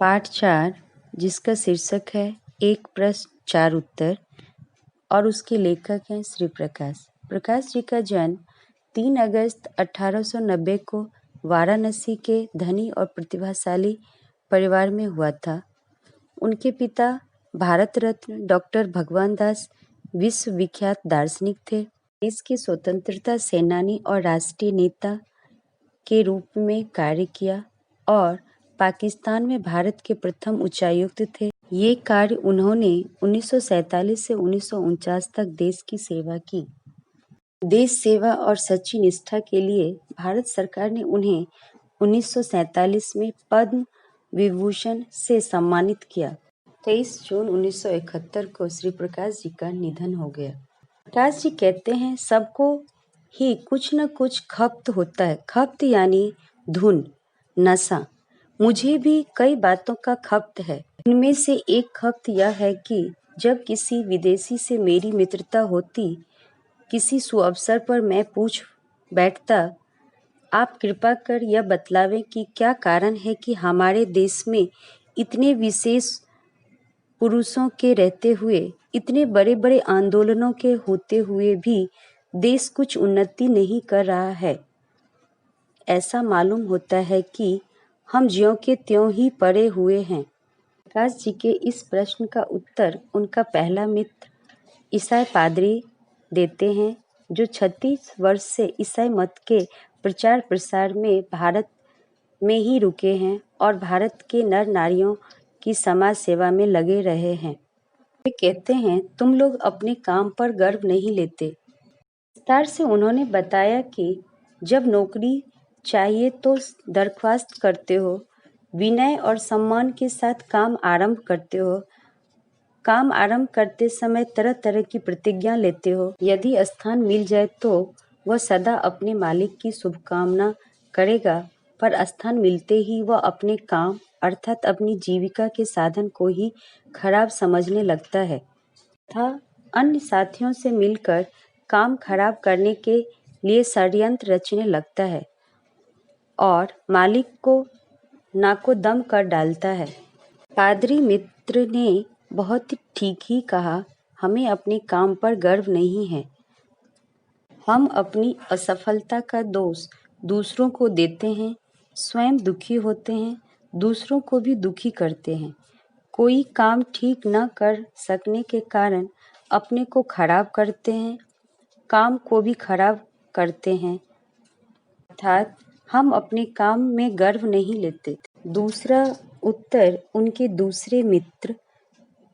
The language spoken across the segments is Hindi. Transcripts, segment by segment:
पाठ 4 जिसका शीर्षक है एक प्रश्न 4 उत्तर और उसके लेखक हैं श्री प्रकाश। प्रकाश जी का जन्म 3 अगस्त 1890 को वाराणसी के धनी और प्रतिभाशाली परिवार में हुआ था। उनके पिता भारत रत्न डॉक्टर भगवान दास विश्वविख्यात दार्शनिक थे। देश के स्वतंत्रता सेनानी और राष्ट्रीय नेता के रूप में कार्य किया और पाकिस्तान में भारत के प्रथम उच्चायुक्त थे। ये कार्य उन्होंने 1947 से 1949 तक देश की सेवा की। देश सेवा और सच्ची निष्ठा के लिए भारत सरकार ने उन्हें 1947 में पद्म विभूषण से सम्मानित किया। 23 जून 1971 को श्री प्रकाश जी का निधन हो गया। प्रकाश जी कहते हैं, सबको ही कुछ न कुछ खप्त होता है। खप्त यानी धुन, नशा। मुझे भी कई बातों का खप्त है। इनमें से एक खप्त यह है कि जब किसी विदेशी से मेरी मित्रता होती, किसी सुअवसर पर मैं पूछ बैठता, आप कृपा कर यह बतलावें कि क्या कारण है कि हमारे देश में इतने विशेष पुरुषों के रहते हुए, इतने बड़े बड़े आंदोलनों के होते हुए भी देश कुछ उन्नति नहीं कर रहा है। ऐसा मालूम होता है कि हम ज्यों के त्यों ही पड़े हुए हैं। प्रकाश जी के इस प्रश्न का उत्तर उनका पहला मित्र ईसाई पादरी देते हैं, जो 36 वर्ष से ईसाई मत के प्रचार प्रसार में भारत में ही रुके हैं और भारत के नर नारियों की समाज सेवा में लगे रहे हैं। वे कहते हैं, तुम लोग अपने काम पर गर्व नहीं लेते। विस्तार से उन्होंने बताया कि जब नौकरी चाहिए तो दरख्वास्त करते हो, विनय और सम्मान के साथ काम आरंभ करते हो। काम आरंभ करते समय तरह तरह की प्रतिज्ञा लेते हो। यदि स्थान मिल जाए तो वह सदा अपने मालिक की शुभकामना करेगा, पर स्थान मिलते ही वह अपने काम अर्थात अपनी जीविका के साधन को ही खराब समझने लगता है तथा अन्य साथियों से मिलकर काम खराब करने के लिए षड्यंत्र रचने लगता है और मालिक को नाको दम कर डालता है। पादरी मित्र ने बहुत ठीक ही कहा, हमें अपने काम पर गर्व नहीं है। हम अपनी असफलता का दोष दूसरों को देते हैं, स्वयं दुखी होते हैं, दूसरों को भी दुखी करते हैं। कोई काम ठीक न कर सकने के कारण अपने को खराब करते हैं, काम को भी खराब करते हैं, अर्थात हम अपने काम में गर्व नहीं लेते। दूसरा उत्तर उनके दूसरे मित्र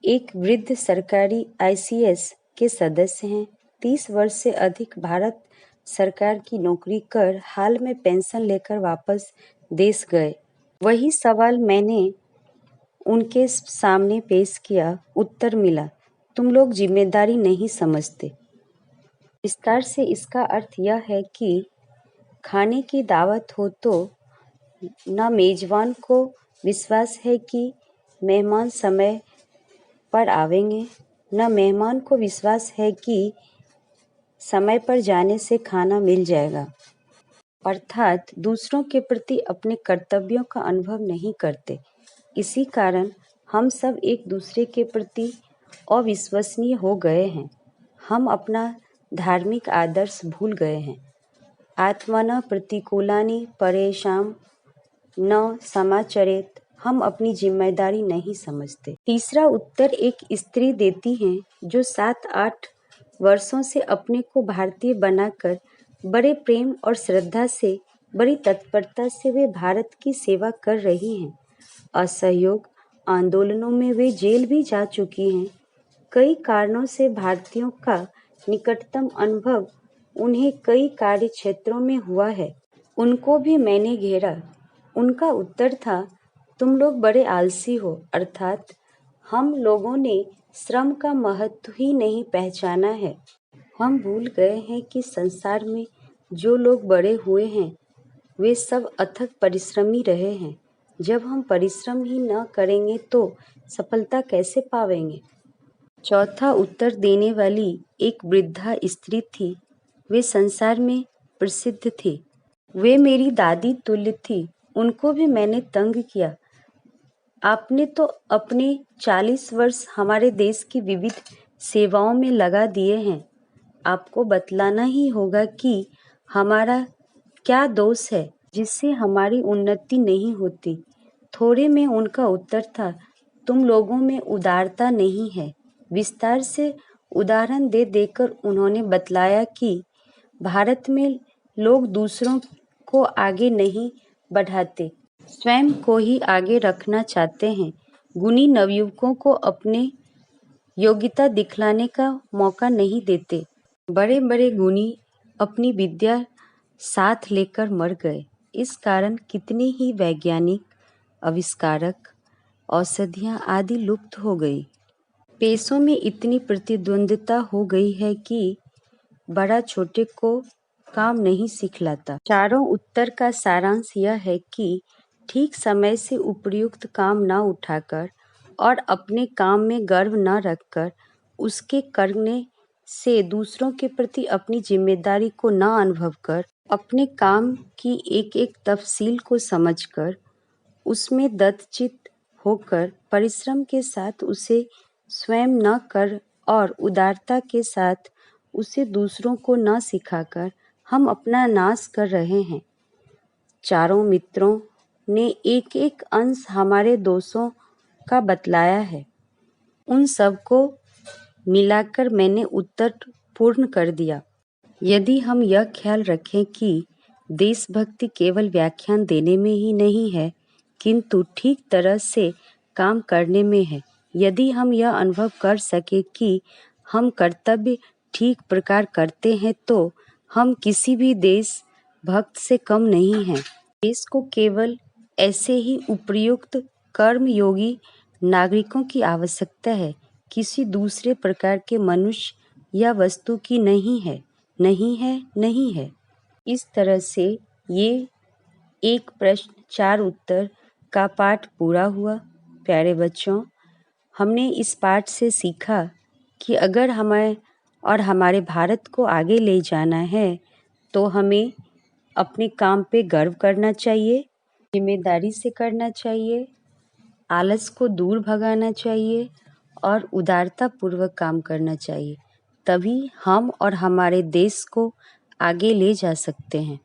एक वृद्ध सरकारी ICS के सदस्य हैं। 30 वर्ष से अधिक भारत सरकार की नौकरी कर हाल में पेंशन लेकर वापस देश गए। वही सवाल मैंने उनके सामने पेश किया, उत्तर मिला, तुम लोग जिम्मेदारी नहीं समझते। विस्तार से इसका अर्थ यह है कि खाने की दावत हो तो न मेजबान को विश्वास है कि मेहमान समय पर आवेंगे, न मेहमान को विश्वास है कि समय पर जाने से खाना मिल जाएगा। अर्थात दूसरों के प्रति अपने कर्तव्यों का अनुभव नहीं करते। इसी कारण हम सब एक दूसरे के प्रति अविश्वसनीय हो गए हैं। हम अपना धार्मिक आदर्श भूल गए हैं। आत्मनः प्रतिकूलानि परेषां न समाचरेत। हम अपनी जिम्मेदारी नहीं समझते। तीसरा उत्तर एक स्त्री देती हैं, जो 7-8 वर्षों से अपने को भारतीय बनाकर बड़े प्रेम और श्रद्धा से, बड़ी तत्परता से वे भारत की सेवा कर रही हैं। असहयोग आंदोलनों में वे जेल भी जा चुकी हैं। कई कारणों से भारतीयों का निकटतम अनुभव उन्हें कई कार्य क्षेत्रों में हुआ है। उनको भी मैंने घेरा। उनका उत्तर था, तुम लोग बड़े आलसी हो, अर्थात हम लोगों ने श्रम का महत्व ही नहीं पहचाना है। हम भूल गए हैं कि संसार में जो लोग बड़े हुए हैं वे सब अथक परिश्रमी रहे हैं। जब हम परिश्रम ही न करेंगे तो सफलता कैसे पावेंगे। चौथा उत्तर देने वाली एक वृद्धा स्त्री थी। वे संसार में प्रसिद्ध थी। वे मेरी दादी तुल्य थी। उनको भी मैंने तंग किया, आपने तो अपने 40 वर्ष हमारे देश की विविध सेवाओं में लगा दिए हैं। आपको बतलाना ही होगा कि हमारा क्या दोष है जिससे हमारी उन्नति नहीं होती। थोड़े में उनका उत्तर था, तुम लोगों में उदारता नहीं है। विस्तार से उदाहरण दे देकर उन्होंने बतलाया कि भारत में लोग दूसरों को आगे नहीं बढ़ाते, स्वयं को ही आगे रखना चाहते हैं। गुणी नवयुवकों को अपने योग्यता दिखलाने का मौका नहीं देते। बड़े बड़े गुणी अपनी विद्या साथ लेकर मर गए। इस कारण कितने ही वैज्ञानिक आविष्कारक, औषधियाँ आदि लुप्त हो गई। पेशों में इतनी प्रतिद्वंद्विता हो गई है कि बड़ा छोटे को काम नहीं सिखलाता। चारों उत्तर का सारांश यह है कि ठीक समय से उपयुक्त काम न उठाकर और अपने काम में गर्व न रखकर उसके करने से दूसरों के प्रति अपनी जिम्मेदारी को न अनुभव कर, अपने काम की एक एक तफसील को समझकर उसमें दत्तचित्त होकर परिश्रम के साथ उसे स्वयं न कर और उदारता के साथ उसे दूसरों को न सिखाकर हम अपना नाश कर रहे हैं। चारों मित्रों ने एक एक अंश हमारे दोषों का बतलाया है। उन सब को मिलाकर मैंने उत्तर पूर्ण कर दिया। यदि हम यह ख्याल रखें कि देशभक्ति केवल व्याख्यान देने में ही नहीं है, किंतु ठीक तरह से काम करने में है, यदि हम यह अनुभव कर सके कि हम कर्तव्य ठीक प्रकार करते हैं, तो हम किसी भी देशभक्त से कम नहीं हैं। देश को केवल ऐसे ही उपयुक्त कर्मयोगी नागरिकों की आवश्यकता है, किसी दूसरे प्रकार के मनुष्य या वस्तु की नहीं है, नहीं है, नहीं है। इस तरह से ये एक प्रश्न 4 उत्तर का पाठ पूरा हुआ। प्यारे बच्चों, हमने इस पाठ से सीखा कि अगर हमें और हमारे भारत को आगे ले जाना है तो हमें अपने काम पे गर्व करना चाहिए, जिम्मेदारी से करना चाहिए, आलस को दूर भगाना चाहिए और उदारता पूर्वक काम करना चाहिए। तभी हम और हमारे देश को आगे ले जा सकते हैं।